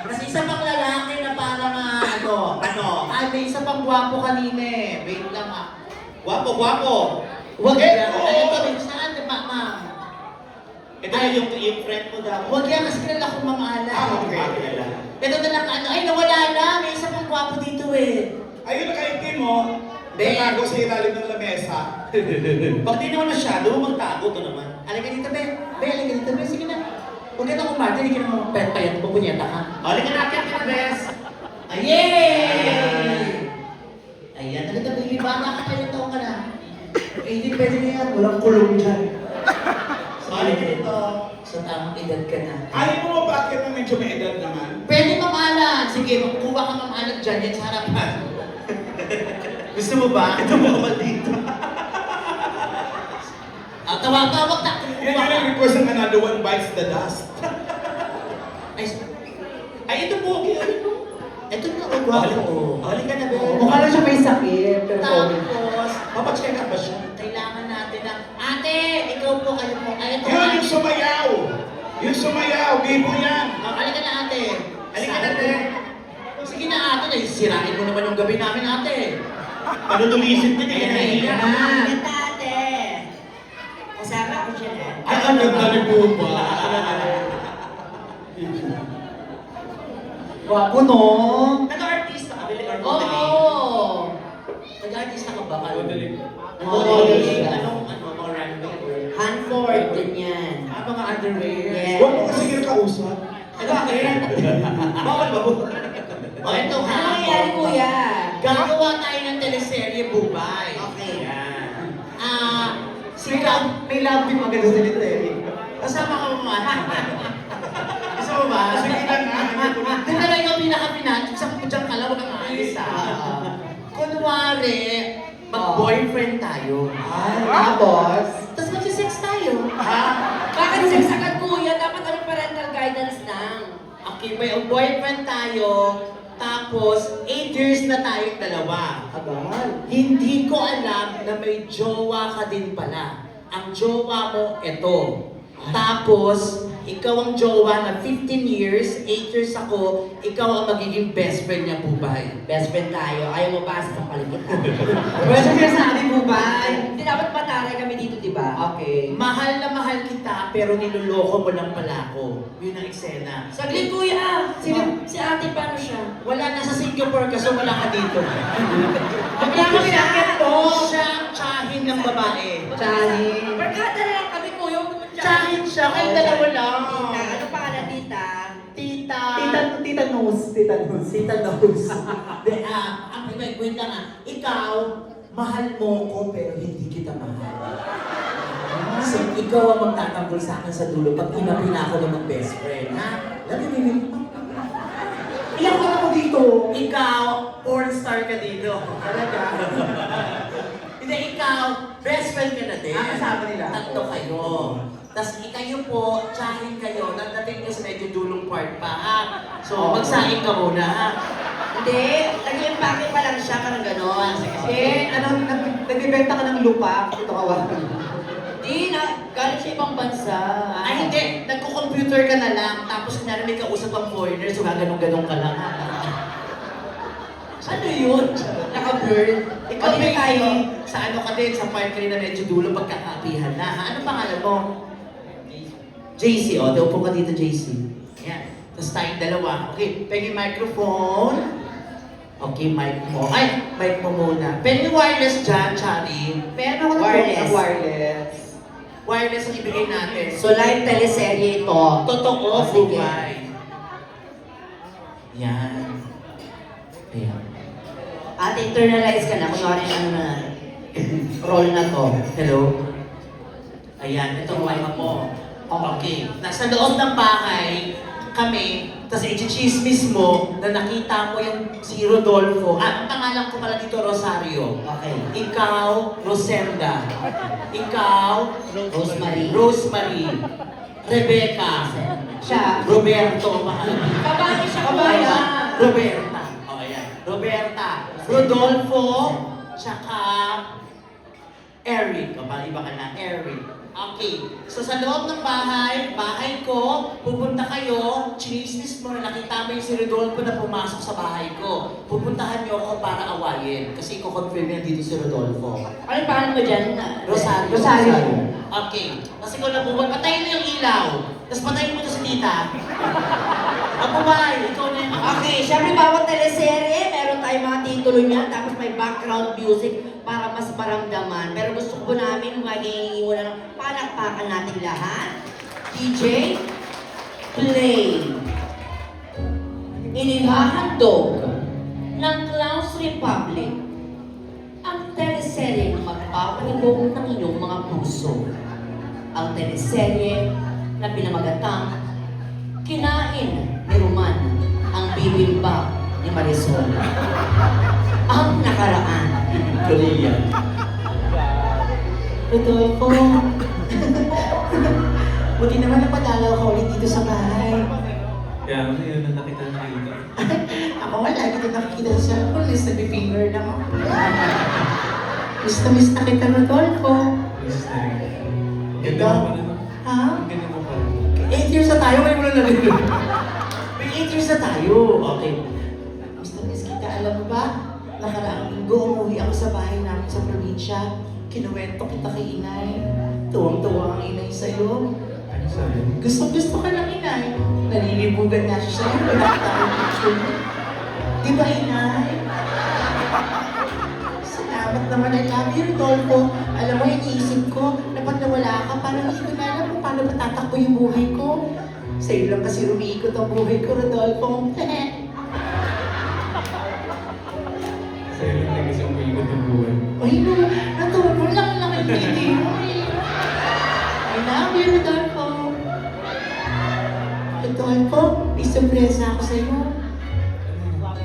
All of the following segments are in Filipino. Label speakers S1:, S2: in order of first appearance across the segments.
S1: Kasi isa pang lalaki na parang may isa pang gwapo kanina eh. Wait lang ah.
S2: Gwapo, gwapo.
S1: Wag
S2: Eh,
S1: yan.
S2: oo.
S1: Ito rin, saan ma'am?
S2: Ito na yung friend mo daw.
S1: Wag yan, kasi kilala ko mamala.
S2: Okay.
S1: Ito na lang ano, ay nawala na. May isa pang gwapo dito eh.
S3: Ayun, nakaitim mo.
S1: Be.
S3: Natago sa ilalim ng lamesa.
S2: Pag di naman masyado, magtago ka naman.
S1: Halika dito, be. Be, halika dito, be. Sige na. Huwag ka na kumarte, hindi ka naman payat mo, punyeta ka.
S2: Halika natin, kita bes.
S1: Yay! Ayan, talaga baby, bata ka na, taon ka na. Eh, hindi pwede na yan, walang kulong dyan.
S2: Halika dito.
S1: Sa tamang edad ka na.
S3: Ayaw mo bakit na medyo may edad naman?
S1: Pwede mamalan. Sige, magkuha ka mamalan dyan, yan sa harapan. Gusto mo ba?
S2: Ito mo ba dito?
S1: Tawag-tawag na.
S3: Yan yung request ng Another One Bites the Dust.
S1: Ay, ito po, okay. Ito na, oh, gwapo.
S2: Halika na, be.
S4: Mukha lang siya may sakit, pero
S1: Tapos,
S2: Papacheck up ba siya?
S1: kailangan natin ng, ate, ikaw po, kayo po. Ay, ito.
S3: Yun, yung sumayaw. Yung sumayaw, bibo yan.
S1: Halika na, ate.
S2: Halika na, be.
S1: Sige na, ate. Sirain mo naman yung gabi namin, ate.
S2: Ano tulisin din eh.
S1: Ayan na.
S5: Ate! Kasama ko siya na.
S3: Ay, ang ganda ni Buba.
S4: Gwapo, no?
S2: Nag-artista ka, bilang
S1: Oo.
S2: artista.
S1: Nag-artista ka ba?
S3: Modeling.
S1: Modeling. Mga runway.
S5: Hanford din yan.
S1: Mga underwear.
S5: Yes.
S3: Huwag mo kasi kinakausap.
S1: Ano akin?
S2: Bawal ba po?
S1: O, ito ha.
S5: Ano nangyari, kuya?
S1: Gagawa tayo ng teleserye, Bubay.
S5: Okay.
S2: Yan.
S1: Si Cam,
S4: May love team agad sa nito eh.
S1: kasama ka mo Gusto mo ba?
S3: Sige lang, ha?
S1: Di ba na ikaw pinaka-pinat? Sa pudyang ka lang, huwag kang aalis ha. Kunwari, mag-boyfriend tayo.
S4: Tapos,
S1: Tapos mag-sex tayo.
S5: Bakit sasakad, kuya? Dapat ano parental guidance lang.
S1: Okay, may boyfriend tayo, tapos 8 years na tayong dalawa.
S4: agal.
S1: Hindi ko alam na may jowa ka din pala. Ang jowa mo, eto. Tapos, ikaw ang jowa na 15 years, 8 years ako, ikaw ang magiging best friend niya, Bubay.
S5: Best friend tayo. Ayaw mo ba sa paligid?
S4: Pwede siya sa ating bubay.
S5: Hindi dapat mataray kami dito, di ba?
S4: Okay.
S1: Mahal na mahal kita, pero niloloko mo lang pala ako. Yun ang eksena.
S5: Saglit, kuya. Si ate, paano siya?
S1: Wala na sa Singapore kasi wala ka dito.
S4: Kaya kami nakit to.
S1: Siya ang tsahin ng babae.
S4: Chani.
S5: Barkada na lang kami, kuya. Huwag naman siya.
S1: Tsahin siya, kayo dalawa lang.
S5: Tita, ano pangalan, tita?
S1: Tita.
S4: Tita Nose. Tita Nose.
S1: Tita Nose. Wait lang ah. Ikaw, mahal mo ko pero hindi kita mahal. So, ikaw ang magtatanggol sa akin sa dulo pag inapina ko ng best friend, ha? Lagi mo
S4: Iyak ka ako dito.
S1: Ikaw, porn star ka dito. Talaga? Hindi, ikaw, best friend ka na din.
S4: Kasama nila.
S1: Tatlo kayo. Tapos kayo po, tsahin kayo, nagdating nyo sa medyo dulong part pa, ha? So, magsaing ka muna, ha?
S5: Hindi. Nag-impake pa lang siya, parang gano'n.
S4: Nagbibenta ka ng lupa. Ito kawan.
S5: Hindi, galing siya ibang bansa.
S1: Ay, hindi. Nagko-computer ka na lang, tapos kunyari may kausap ang foreigner, so gaganong-ganong ka lang, ha?
S5: Ano yun? Naka-bird.
S1: Ikaw,
S5: Hindi
S1: baby,
S5: tayo.
S1: sa ano ka din, sa part kayo na medyo dulo, pagkakapihan na, ha? Ano pangalan mo? JC, o. Upo ka dito, JC. Yan. Tapos tayong dalawa. Okay, pwede yung microphone. Okay, mic mo. Ay, mic mo muna. Pwede yung wireless dyan, Chari. Pero ako
S5: Wireless.
S4: Wireless.
S1: Wireless ang ibigay natin.
S5: So, live teleserye ito.
S1: Totoo,
S5: Sige.
S1: Bubay. Yan. Ayan.
S5: At internalize ka na. Kunwari ano na, role na to.
S1: Hello? Ayan, itong mic mo. Okay. Nasa loob ng bahay, kami, tapos i-chismis mo na nakita mo yung si Rodolfo. Ang pangalan ko pala dito, Rosario.
S5: Okay.
S1: Ikaw, Rosenda. Ikaw,
S5: Rosemary.
S1: Rosemary. Rebecca.
S5: Siya.
S1: Roberto.
S5: Babae siya,
S1: Babae.
S5: kuya.
S1: Roberta. O, ayan. Roberta. Rodolfo. Tsaka Eric. O, parang iba ka na. Eric. Okay. So, sa loob ng bahay, bahay ko, pupunta kayo, chinismis mo na nakita mo yung si Rodolfo na pumasok sa bahay ko. Pupuntahan niyo ako para awayin. Kasi ko-confirm yan dito si Rodolfo.
S5: Ano yung pangalan mo dyan?
S1: Rosario.
S4: Rosario.
S1: Okay. Kasi ikaw na buwan, patayin mo yung ilaw. Tapos patayin mo to si tita. Ako ba? Ikaw na yung...
S5: Okay, syempre bawat teleserye, meron tayong mga titulo niyan, tapos may background music para mas maramdaman. Pero gusto ko namin maging wala ng palakpakan natin lahat. DJ, play. Inihahandog ng Clowns Republic ang teleserye na magpapalibog ng inyong mga puso. Ang teleserye na pinamagatang Kinain ni Roman ang bibimbap ni Marisol. Ang nakaraan.
S2: Korea.
S1: Rodolfo. Buti naman napadalaw ka ulit dito sa bahay.
S2: Kaya ngayon na nakita na kayo.
S1: Ako wala, kita nakikita sa cellphone, list nag-finger lang ako. Miss na kita, Rodolfo.
S2: Ganda mo pa naman.
S1: Ha?
S2: Ganda mo pa naman.
S1: 8 years na tayo, may mula na rin. May 8 years na tayo. Okay. Miss kita, alam mo ba? Nakaraang linggo, umuwi ako sa bahay namin sa probinsya. Kinuwento kita kay inay. Tuwang-tuwa ang inay sa'yo.
S2: Ano sabi?
S1: Gusto ka lang, inay. Nalilibugan nga siya sa'yo. Wala ka tayong picture mo. Di ba, inay? Salamat naman. I love you, Rodolfo. Alam mo, iniisip ko, dapat nawala ka. Parang hindi ko na alam kung paano matatakbo yung buhay ko. Sa'yo lang kasi rumiikot ang buhay ko, Rodolfo.
S2: Sa'yo lang na kasi umiikot yung buhay.
S1: Ay, no. Rodolfo lang nakikiti mo eh. I love you, Rodolfo. Rodolfo, may sorpresa ako sa'yo.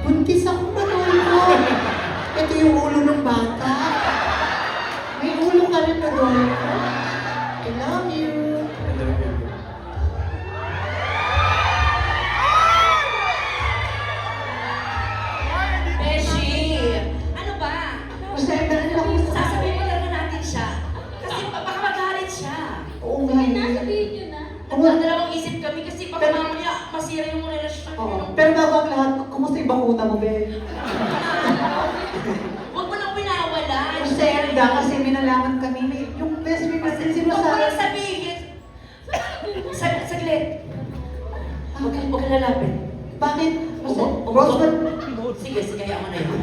S1: Buntis ako, Rodolfo. Ito yung ulo ng bata. May ulo ka rin, Rodolfo. I love you.
S2: I love you.
S5: Beshi! Ano ba?
S1: Masaya na rin ako.
S5: Sasabihin mo lang na natin siya. Kasi baka magalit siya.
S1: Oo nga.
S6: Sabihin nyo na.
S5: Nagdadalawang isip kami kasi baka mamaya masira yung relasyon.
S4: Oo. Pero bago ang lahat, kumusta yung bakuna mo, be?
S5: Huwag mo nang pinawala.
S4: Serda, kasi may nalaman kami. Yung best friend natin si
S5: Huwag mo
S4: Rosario.
S5: nang sabihin. Saglit. Huwag ka lalapit.
S4: Bakit?
S5: Upo.
S4: Rosebud?
S5: Sige, kaya mo na yun.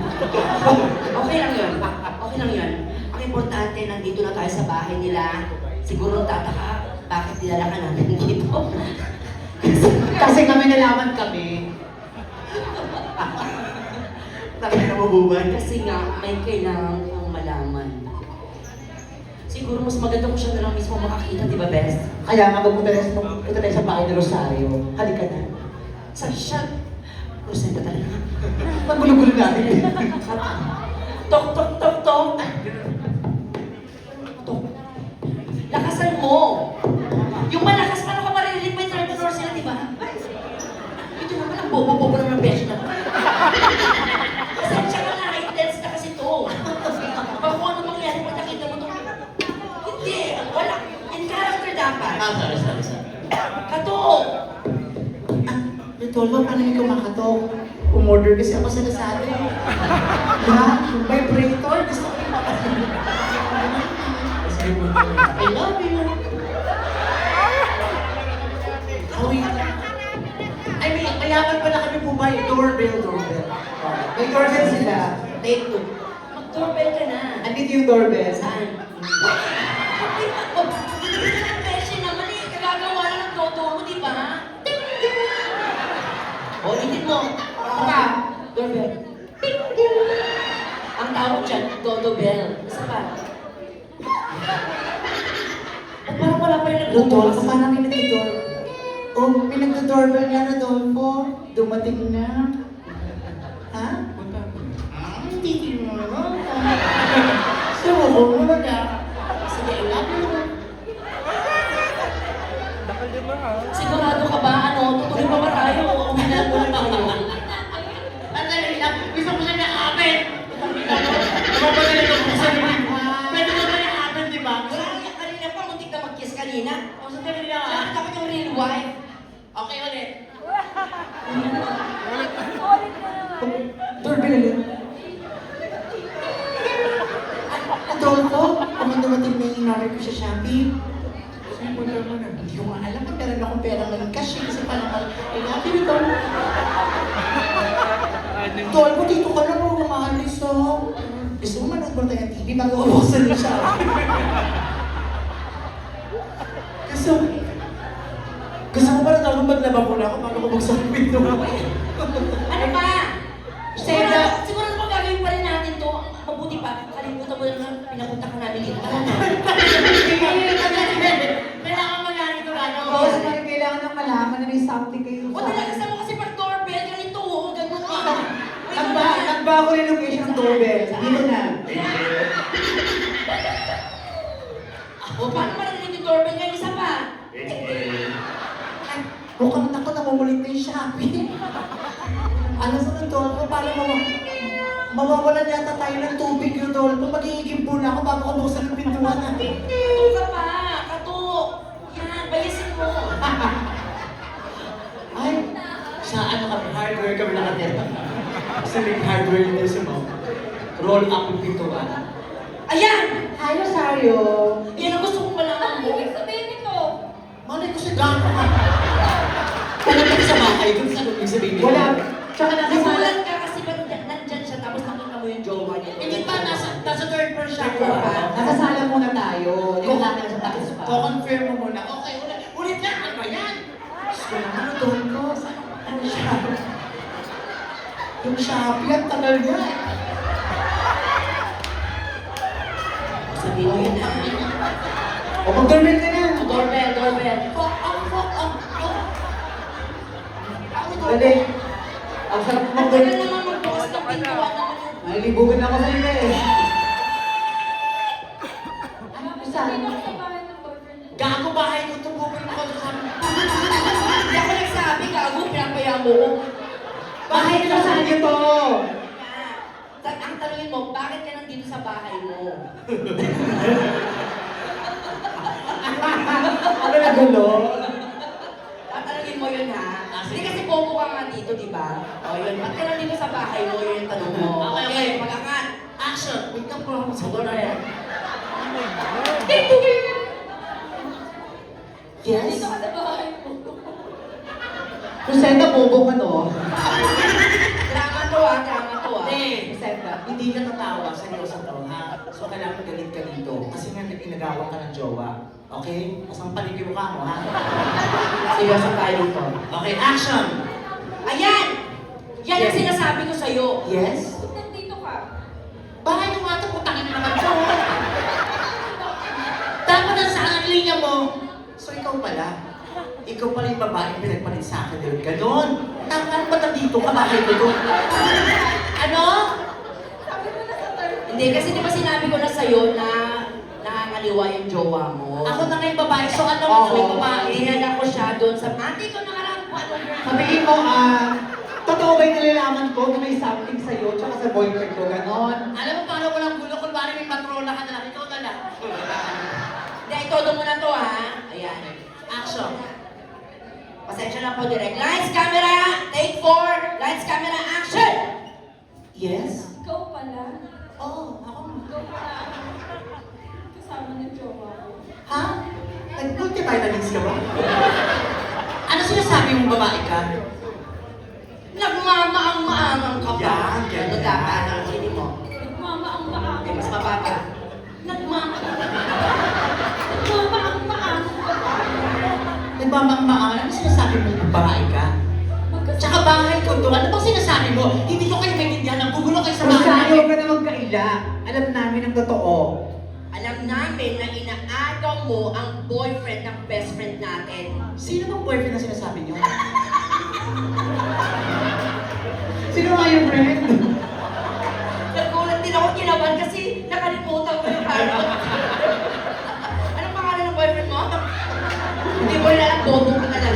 S5: Okay lang yun. Okay lang yun. Ang importante, nandito na tayo sa bahay nila. Siguro tataka, bakit dinala ka natin dito?
S4: Kasi kami nalaman kami.
S1: Tabi na mabuhay.
S5: Kasi nga, may kailangan kong malaman. Siguro mas maganda kung siya na lang mismo makakita, di ba, Best?
S4: Kaya nga punta tayo sa bahay ni Rosario. Halika na.
S5: Sa siya, Rosenda talaga.
S4: Magulo-gulo natin.
S5: Tok, tok, tok, tok. Tok. Lakasan mo. Yung malakas, paano ka maririnig? May third floor sila, di ba? Ito naman ang bobo-bobo naman ng besh na. Kasi siya ka na, intense na kasi to. Baka kung ano mangyari pag nakita mo to. Hindi, wala. In character dapat.
S1: Sorry.
S5: Katok!
S1: Rodolfo, paano hindi kumakatok? Umorder kasi ako sa Lazada eh.
S4: Ha? Vibrator? Gusto ko yung
S1: I love you. Uy. Ay, may mayaman pala kami po ba? Doorbell.
S4: May doorbell sila.
S5: Take two. Mag-doorbell ka na.
S4: Andito yung doorbell.
S5: Saan? Beshi naman eh. Kagagawa na ng toto mo, di ba? O, itin mo.
S4: Baka.
S5: Doorbell. Ang tawag dyan, Dodo Bell. Isa pa. At parang wala pa rin
S1: Rodolfo, paano may nagdodoorbell? Oh, may nagdodoorbell nga, Rodolfo. Dumating na. Ha? Hindi mo naman. Suko mo na. Sige, I love you.
S5: Sigurado ka ba? Ano? Tutuloy pa ba tayo? O uwi na lang tayo?
S1: Andali lang, gusto ko siya na-apen. Mapadali ko kung saan naman. Pwede ko na na-apen, di ba?
S5: Wala, kanina pa, muntik na mag-kiss kanina.
S1: O, sandali lang ah.
S5: Saan dapat yung real wife?
S1: Okay ulit. Sabi ko sa Shopee, saan mo naman ah? Hindi ko nga alam kung meron akong pera ngayon cash kasi parang ay happy nito. Tol ko dito ka lang ako maalis oh. Gusto mo manood mo tayo ng TV bago ako buksan ng Shopee. Gusto ko parang ako maglaba muna ako bago ko buksan ng pinto.
S5: Ano ba? Siguro naman gagawin pa rin natin to. Mabuti pa, kalimutan mo na pinapunta ka namin dito.
S1: Kailangan mangyari ito ano?
S4: Oo, so kailangan nang malaman na may something kayo
S5: O talaga mo kasi pag doorbell, ganito oh, ganun ka.
S4: Nagba ako yung location ng doorbell. Dito na.
S5: O paano marinig yung doorbell ngayon? Isa pa.
S1: Mukhang ako namumulit na yung Shopee. Ano sa nandol ko? Paano mawawalan yata tayo ng tubig yung dol ko. Mag-iigimpo na ako bago ko buksan ng pintuan natin.
S5: Kato ka pa. Kato. Yan, bayasin mo.
S1: Ay, sa ano kami, hardware kami nakatira. Kasi may hardware din sa mo. Roll up yung pintuan.
S5: Ayan!
S4: Hi, Rosario.
S5: Yan ang gusto kong malaman mo.
S1: Malay ko siya gano'n ka. Pumunta ka sa bahay, kung saan yung sabihin mo.
S4: Wala. Tsaka nakasala.
S5: Nagulat ka kasi ba't nandyan siya tapos nakita mo yung jowa niya.
S1: Hindi pa, nasa third floor siya.
S5: Third floor pa.
S4: Nakasala muna tayo. Hindi ko namin sa taas pa.
S1: Ko-confirm mo muna. Okay, ulit na. Ano ba yan? Gusto ko naman, doon ko. Saan ano siya? Yung Shopee, ang tagal niya.
S5: Sabihin mo yun na.
S4: O, mag-doorbell ka na.
S5: Doorbell.
S4: Dali. Ang sarap
S5: Ang
S4: mag-doorbell.
S5: tagal naman magbukas ng pintuan naman yung...
S4: Ay, libugan ako sa iba eh. Saan?
S1: Gago bahay ko, tumugan ako sa
S5: Hindi ako nagsabi, gago, pinapaya mo ko.
S4: Bahay nila saan ito?
S5: Ang tanongin mo, bakit ka nandito sa bahay mo?
S4: Ano na gulo?
S5: Tatanungin mo yun ha? Hindi kasi bobo ka nga dito, di ba? O yun, bakit ka nandito sa bahay mo, yun yung tanong mo.
S1: Okay.
S5: Mag-angat.
S1: action. Wait lang po ako sa door. Yes?
S4: Rosetta, bobo ka no?
S5: Drama to ah.
S1: Hindi.
S4: Rosetta.
S1: Hindi ka tatawa, seryoso to, ha? So, kailangan galit ka dito. Kasi nga, inagawan ka ng jowa. Okay? Asang paligid mo ka mo, ha?
S5: Seryoso tayo dito.
S1: Okay, action!
S5: Ayan! Yan ang
S1: Yes.
S5: sinasabi ko sa'yo.
S1: Yes?
S5: Ba't nandito ka?
S1: Bakit yung mga putangin naman to? Dapat ang saan ang linya mo. So, ikaw pala. Ikaw pala yung babaeng pinagpalit sa akin doon. Ganon. Tama ba nandito ka? Bakit ko doon? Ano?
S5: Hindi, kasi di ba sinabi ko na sa'yo na nakakaliwa yung jowa mo?
S1: Ako na nga yung babae. So, ano
S5: Oo,
S1: yung babae?
S5: dinala ko siya doon sa... Ate ko nakarang po, ano
S4: Sabihin mo, totoo ba yung nalalaman ko kung may something sa'yo tsaka sa boyfriend ko, ganon?
S1: Alam mo paano walang gulo kung bari may patrola ka na lang. Ikaw na lang.
S5: Hindi, itodo mo na to ha. Ayan.
S1: Action.
S5: Pasensya na po, direct. Lights, camera, take 4. Lights, camera, action!
S1: Yes?
S6: Ikaw pala.
S1: Oo, ako.
S6: Ikaw pala. Kasama ng jowa ko.
S1: Ha? Nag-multi-vitamins ka ba? Ano sinasabi mong babae ka?
S5: Nagmamaang-maangang ka pa.
S1: Yan, ganyan.
S5: Ano dapat ang sinin mo?
S6: Nagmama ang maang.
S5: Okay, mas mababa.
S6: Nagmamaang-maang ka ba?
S1: Nagmamang-maan. Ano sinasabi mong babae ka? Tsaka bahay ko to. Ano bang sinasabi mo? Hindi ko kayo maintindihan. Ang gugulo kayo sa
S4: Rosario,
S1: bahay.
S4: huwag ka na magkaila. Alam namin ang totoo.
S5: Alam namin na inaagaw mo ang boyfriend ng best friend natin.
S1: Sino bang boyfriend na sinasabi niyo?
S4: Sino nga yung friend?
S5: Nagulat din ako kinaban kasi nakalimutan ko yung parang. Anong pangalan ng boyfriend mo? Hindi mo rin alam, bobo ka na lang.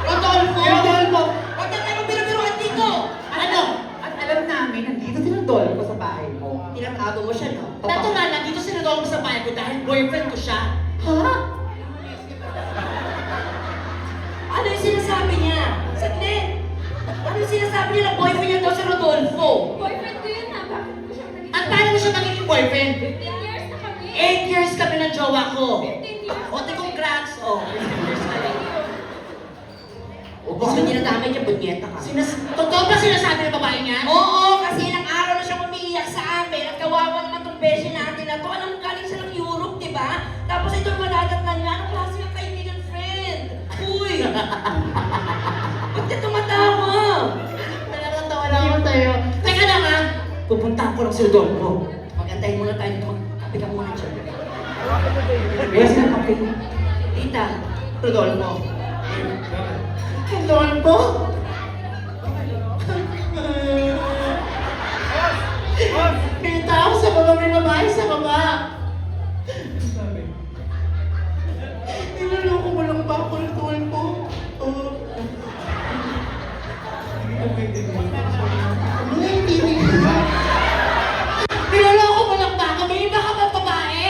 S5: Rodolfo!
S4: Rodolfo!
S5: Huwag na tayo biro-biroan dito!
S1: Ano?
S4: At alam namin, nandito si Rodolfo sa bahay mo.
S5: Tinatago mo siya, no?
S1: Natural lang, dito sinadol ko sa bahay ko dahil boyfriend ko siya.
S4: Ha?
S5: Ano yung sinasabi niya? Saglit! Ano yung sinasabi niya na boyfriend niya daw si Rodolfo?
S6: Boyfriend ko yun ha. Bakit ko siya naging...
S1: At paano mo siya magiging boyfriend?
S6: 15 years na kami.
S1: 8 years kami na ng jowa ko?
S6: 15 years.
S1: O, di congrats. O, 15 years na rin.
S5: O baka hindi na damay niya, bunyeta ka.
S1: Totoo ba sinasabi ng babae niya?
S5: Oo, kasi ilang araw na siya umiiyak sa amin at kawawa naman tong beshi natin na to. Alam mo, galing siya ng Europe, di ba? Tapos ito madadat na niya. Anong klase ng kaibigan, friend? Uy! Ba't ka tumatawa?
S1: Natawa lang ako sa'yo. Teka lang ha, pupuntahan ko lang si Rodolfo.
S5: Magantahin muna tayo dito. Kape ka muna dyan.
S4: Wala silang kape.
S5: Tita,
S1: Rodolfo.
S2: Bakit?
S1: Rodolfo? May tao sa baba, may babae sa baba.
S2: Sabi.
S1: Niloloko mo lang ba ako, Rodolfo? Oo. Hindi rin. Niloloko mo lang ba ako? May iba ka ba babae?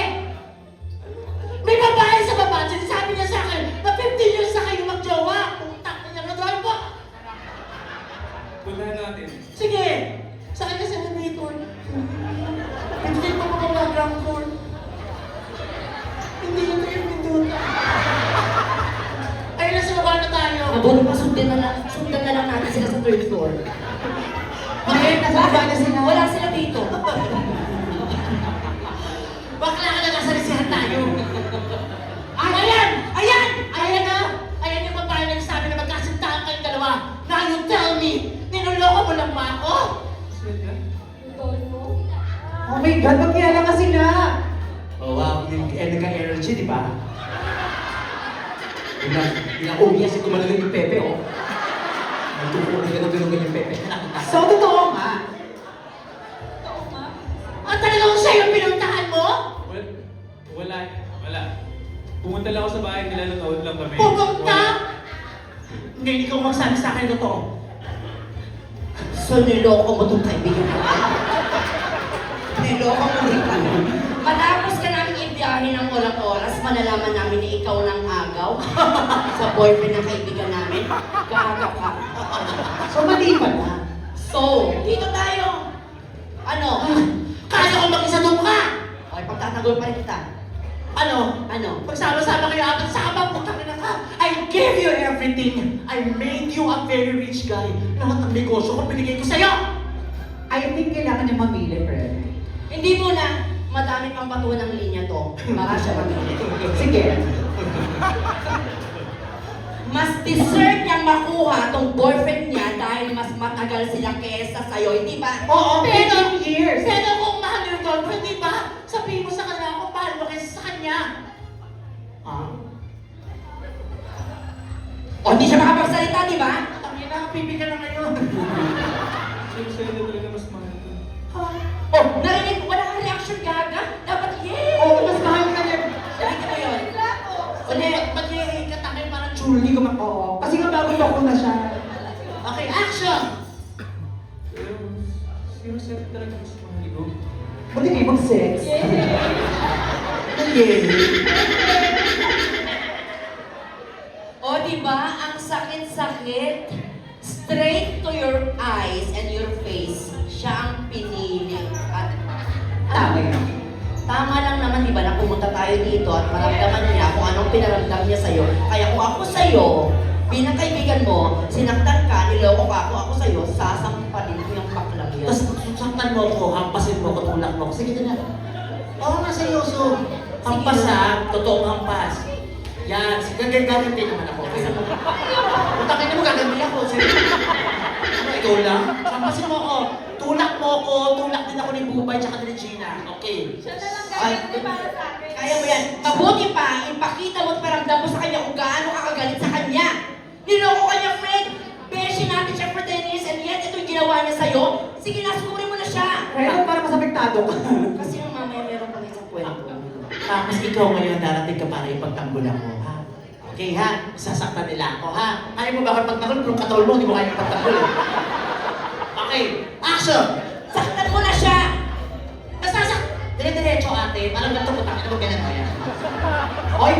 S1: May babae sa baba. Sinasabi niya sa akin na 15 years na kayo magjowa. Putak na niya, Rodolfo.
S2: Puntahan natin.
S1: Sige. Saan ka sa elevator? Hindi pa mga ground floor. Hindi na tayo pinduta. Ay, nasa baba na tayo.
S5: mabuti pa sundan na lang natin sila sa third floor.
S4: Bakit? Nasa baba na sila.
S5: Wala sila dito.
S1: Bakla ka na nasa lisihan tayo. Ay, ayan! Ayan! Ayan na! Ayan yung babae na sabi na magkasintahan kayong dalawa. Now you tell me, ninuloko mo lang ba ako?
S2: Sila?
S6: Rodolfo.
S4: Oh my God, magkilala ka sila.
S1: Oh wow, yung energy, di ba? Pinauwi si gumalang yung Pepe, oh. Nagtupo na gano'n yung Pepe. Nakita.
S4: So, totoo nga.
S6: Totoo nga.
S1: Ah, talagang siya yung pinuntahan mo?
S2: Wala. Wala. Pumunta lang ako sa bahay nila, nanood lang kami.
S1: Pupunta? Hindi, ikaw magsabi sa akin totoo.
S5: So, niloko mo itong kaibigan ko. Niloko mo dito. Matapos ka namin ibiyahin ng walang oras, malalaman namin na ikaw ng agaw sa boyfriend ng kaibigan namin. Gaga ka.
S4: So, mali pala.
S5: So, dito tayo. Ano?
S1: Kaya ko mag-isa doon ka!
S5: Okay, pagtatanggol pa rin kita.
S1: Ano?
S5: Ano?
S1: Pagsama-sama kayo apat sa abang putang ina ka. I gave you everything. I made you a very rich guy. Lahat ng negosyo ko binigay ko sa'yo.
S4: I think kailangan niya mamili, friend.
S5: Hindi muna. Madami pang batuan ng linya to. Baka siya mamili.
S4: Sige.
S5: Mas deserve niyang makuha tong boyfriend niya dahil mas matagal sila kesa sa'yo, hindi ba?
S1: Oo, pero...
S4: 15 years.
S1: Pero kung mahal yung girlfriend, di ba? Sabihin mo sa kanila kung mahal mo kaysa sa kanya. Ah?
S5: O, hindi siya makapagsalita, di ba?
S1: Tangin na, pipi ka na ngayon.
S2: Sa'yo na talaga mas mahal ko.
S5: Oh, narinig mo, wala kang reaction, gaga. Dapat, yay!
S4: Oh, mas mahal ka niya.
S5: Sabi mo yun.
S1: Ulit, mag-iihi ka tayo parang chuli ko
S4: Oo. Kasi nga bago ko na siya.
S1: Okay, action!
S2: Pero, sino sa'yo talaga mas mahal ko?
S4: Buti kayo mag-sex.
S5: O, di ba? Ang sakit-sakit. Straight to your eyes and your face. Siya ang pinili. At,
S4: Tama yun.
S5: tama lang naman, di ba, na pumunta tayo dito at maramdaman niya kung anong pinaramdam niya sa'yo. Kaya kung ako sa'yo, bilang kaibigan mo, sinaktan ka, niloko ka, kung ako sa'yo, sasampalin ko yung baklang yan.
S1: Tapos saktan mo ko, hampasin mo ko, tulak mo ko. Sige na. Oo nga, seryoso. Hampas ha, totoong hampas. Yan, gaganti naman ako. Utakin mo, gaganti ako. Seryoso. Ano, ikaw lang? Hampasin mo ko. Tulak mo ko, tulak din ako ni Bubay tsaka ni Regina. Okay.
S6: Siya na lang
S5: Ay,
S6: gagawin para sa akin.
S5: Kaya mo yan. Mabuti pa, ipakita mo at paramdam mo sa kanya kung gaano ka kagalit sa kanya. Niloko ka niya, friend. Beshi natin siya for 10 years and yet ito yung ginawa niya sa'yo. Sige na, sugurin mo na siya.
S4: Kaya para mas apektado ka.
S5: Kasi yung mamaya meron pang isang kwento.
S1: Tapos ikaw ngayon darating ka para ipagtanggol ako, ha? Okay, ha? Sasaktan nila ako, ha? Kaya mo ba ako pagtanggol? Kung katol mo, hindi mo kaya ipagtanggol. Okay, action!
S5: Saktan mo na siya!
S1: Basta dire-diretso ate, parang ganito ko tayo, ganyan mo yan.
S4: Oy,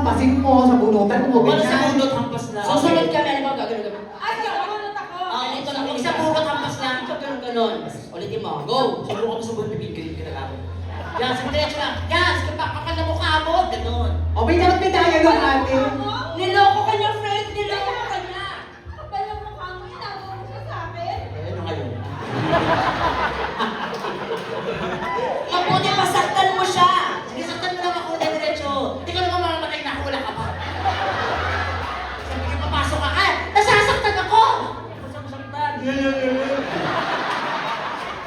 S4: pasin mo sa bunutan mo.
S1: Wala sa
S4: ganyan.
S1: bundot, hampas lang.
S5: Susunod kami, ano ba gagawin kami?
S6: Ay, ganon ako.
S5: Ganito lang,
S1: Isa bukot, hampas lang.
S5: Ganon. Ulitin mo, go!
S1: Subukan mo sa buhay, pipigilin ka na ako. Yan, sa diretso lang. Yan, sige pa. Kapal na mukha mo, ganon.
S4: O, may dapat may dialogue ate.
S5: Niloko ka niya, friend! Niloko ka niya!
S6: Kapal ang mukha mo, inawa mo siya sa akin.
S1: Eh, ano kayo?
S5: Mabuti masaktan mo siya!
S1: Sige, saktan mo lang ako, diretso. Hindi ko naman mamamatay na ako, wala ka pa. Sabi ko, papasok ka, nasasaktan ako!
S5: Masaktan!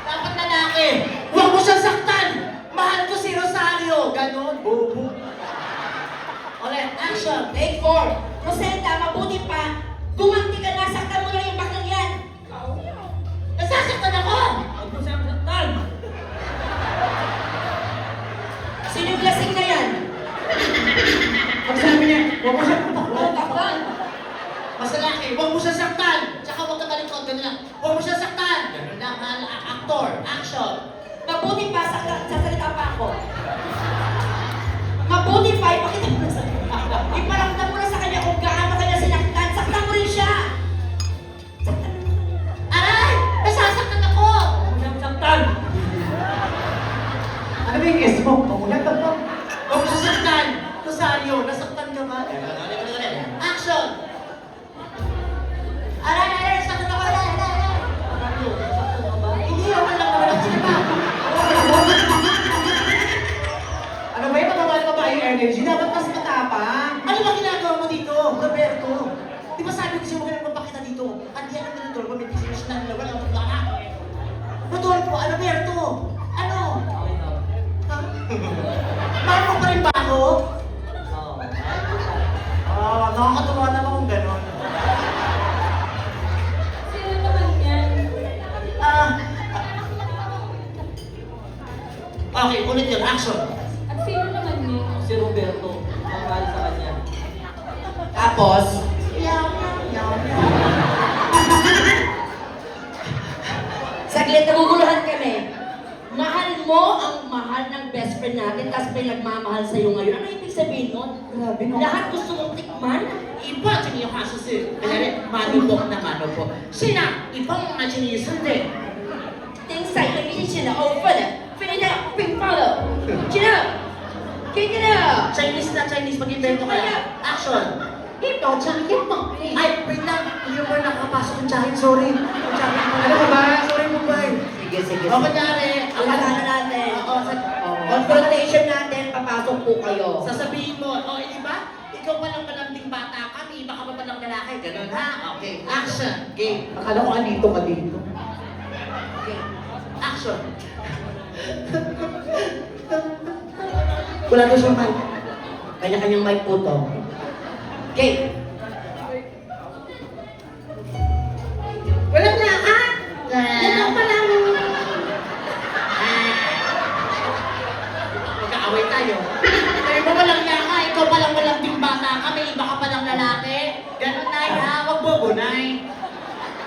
S1: Dapat lalaki, huwag mo siyang saktan! Mahal ko si Rosario! Ganon, bobo. Ulit, action!
S5: Take 4. Rosenda, mabuti pa. Gumanti ka na, saktan mo lang yung baklang yan.
S1: Nasasaktan ako!
S5: Huwag mo siyang saktan. Sino yung lasing na yan?
S4: Pag sabi niya, huwag mo siya
S5: Huwag takpan.
S1: Mas lalaki, huwag mo siyang saktan! Tsaka huwag ka malikot, ganun lang. Huwag mo siyang saktan! Ganun lang, actor, action!
S5: Mabuti pa, sasalita pa ako. Mabuti pa, ipakita mo na sa iparamdam mo na sa kanya kung gaano kanya sinaktan. Saktan mo rin siya. Saktan mo.
S1: Aray! Nasasaktan ako!
S5: Huwag mo siyang saktan.
S4: Ano ba yung yes mo? Pamulat ka pa.
S1: Huwag mo siyang saktan! Rosario, nasaktan ka ba? Action! Aray! Nasaktan ako! Aray!
S5: Saktan mo ba?
S1: Hindi, ako lang naman ako. Sige pa!
S4: Ano ba yung mababal pa ba yung energy? Dapat mas matapang.
S1: Ano ba ginagawa mo dito, Roberto? Di ba sabi ko sa'yo, huwag ka nang magpakita dito? At di alam ka ng Rodolfo, may business na nila, walang maglaka. Rodolfo, Alberto, ano? Ha? Mahal mo pa rin ba ako? Nakakatuwa naman kung gano'n.
S6: Sino naman yan?
S1: Okay, ulit yun, action.
S6: At sino naman yan?
S5: Si Roberto, ang mahal sa kanya. Tapos, saglit, naguguluhan kami. Mahal mo ang mahal ng best friend natin, tapos may nagmamahal sa'yo ngayon. Ano ibig sabihin nun?
S4: Grabe, no?
S5: Lahat gusto mong tikman?
S1: Iba, tsaka yung kaso si, kanyari, manubok na manubok. Sina, ibang mga chinisang din.
S5: 丁細對面前的歐分的，非常冰爆的，接着，接着，
S1: Chinese na Chinese, mag-invento ka lang. Action.
S4: Ito, jacket mo.
S1: Ay, wait lang. Hindi mo nakapasok yung jacket, sorry. Yung jacket mo. Ano ba? Sorry, Mumbai.
S5: sige, sige.
S1: O, kunyari,
S5: Ang kasana natin.
S1: Oo,
S5: Confrontation natin, papasok po kayo.
S1: sasabihin mo, di ba? Ikaw palang malanding bata ka, may iba ka pa palang lalaki. Ganun, ha? Okay, action. Game.
S4: Akala ko andito ka dito.
S1: Okay. Action.
S5: Wala daw siyang mic. Kanya-kanyang mic po to. Okay.
S1: Walang lakas. Ito pa lang. Magkaaway tayo. Sabi mo walang yaka, ikaw palang malanding bata ka, may iba ka palang lalaki. Ganun, Nay, ha? Wag bobo, Nay.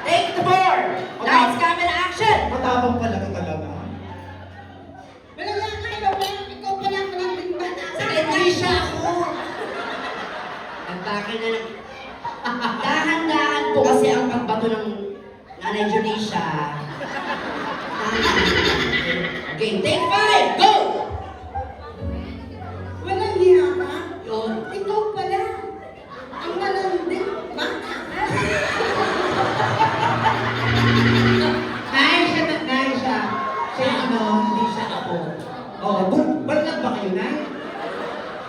S5: Take the board. Lights, camera, action.
S4: Matapang pala ka talaga.
S1: Walang yaka, ikaw palang malanding bata ka.
S5: Saglit lang.
S1: Hindi siya ako.
S5: Nagtakil na lang. Dahan-dahan po kasi ang pagbato ng Nanay Junisha. Okay, take 5, go!
S7: Walang hiya ka?
S5: Yun.
S7: Ikaw pala. Ang malanding bata.
S4: Nay siya. Siya ano,
S1: Hindi siya ako.
S4: oh, balag ba kayo, Nay?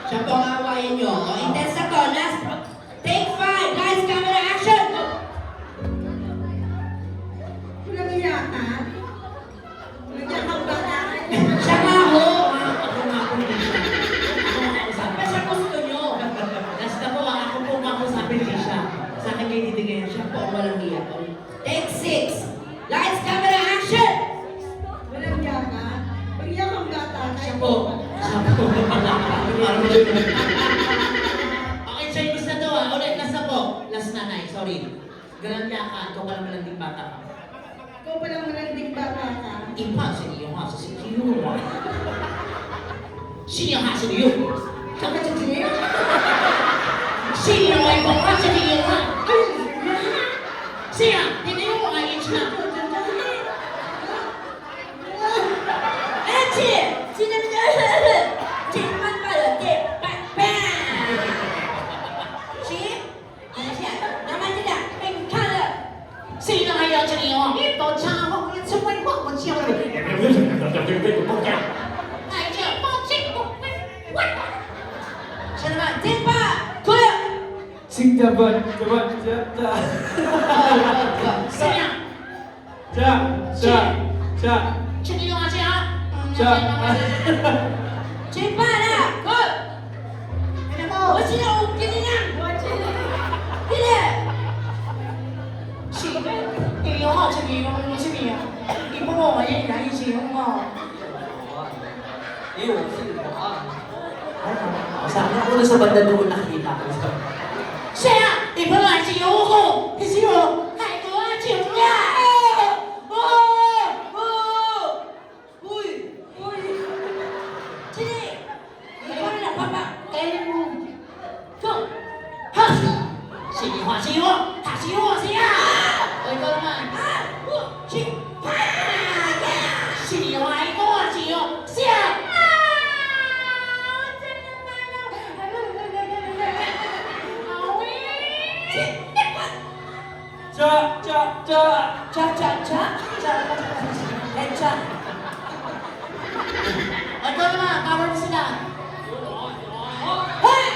S5: Siya po ang awayin nyo. O, intense na to. Last. Take 5, lights, camera, action!
S7: Walang hiya ka? Walang hiya kang bata.
S5: Siya nga ho.
S1: Ako nga ako din siya. Ako nga ako sabi.
S5: Ano siya gusto nyo?
S1: Basta po, ako po nga ako sabi din siya. Sa akin kayo didigayan siya.
S5: Siya po ang walang hiya. Take 6, lights, camera, action!
S7: Walang hiya ka? Walang hiya kang bata.
S1: Siya po. Siya po. Okay, Chinese na to ah. Ulit, last na po. Last na, Nay. Sorry. Ganun niya ka. Ikaw pala malanding bata ka.
S7: Ikaw palang malanding bata ka.
S1: 一胖是你用话是星期六吗？信用卡是你用，什么是你用？信用一个话是你用啊？是呀，你没用啊，一直啊。
S5: Eh, Chi! Sino na dyan? Chi naman
S4: 我笑了。
S5: Siya naman, Timpa! Kuya!
S2: Singdaban,
S5: Saya!
S2: Cha.
S5: Sige yung kasi ha? Timpa na! Good! Ano mo? What's in the opening na? Dili! Sige, iyo nga, sige yung sige ya. Ipo mo, ayan na, yung sige mo.
S1: Sabi ko na sa banda doon nakikita ko.
S5: Siya! Ipo nga, sige ko! Sige mo! Hai ko nga, sige nga! Uy! Uy! Sige! Ikaw na lang, papa! Kailan mo? Go! Ha! Sige mo, sige mo! Ha, sige mo, sige nga! O, ikaw naman! Sige! Sige mo, ikaw nga, sige mo! Sige! Ikaw naman, cover mo sila! Hey!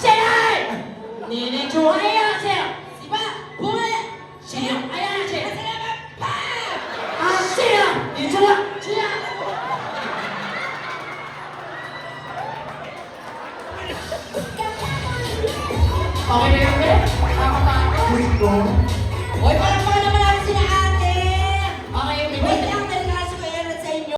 S5: Say! 你的主还要这样，是吧？不会，谁呀？哎呀，谁？啊，谁呀？你出来，谁呀？ Okay na yun, eh? Nakakatakot.
S1: Gusto.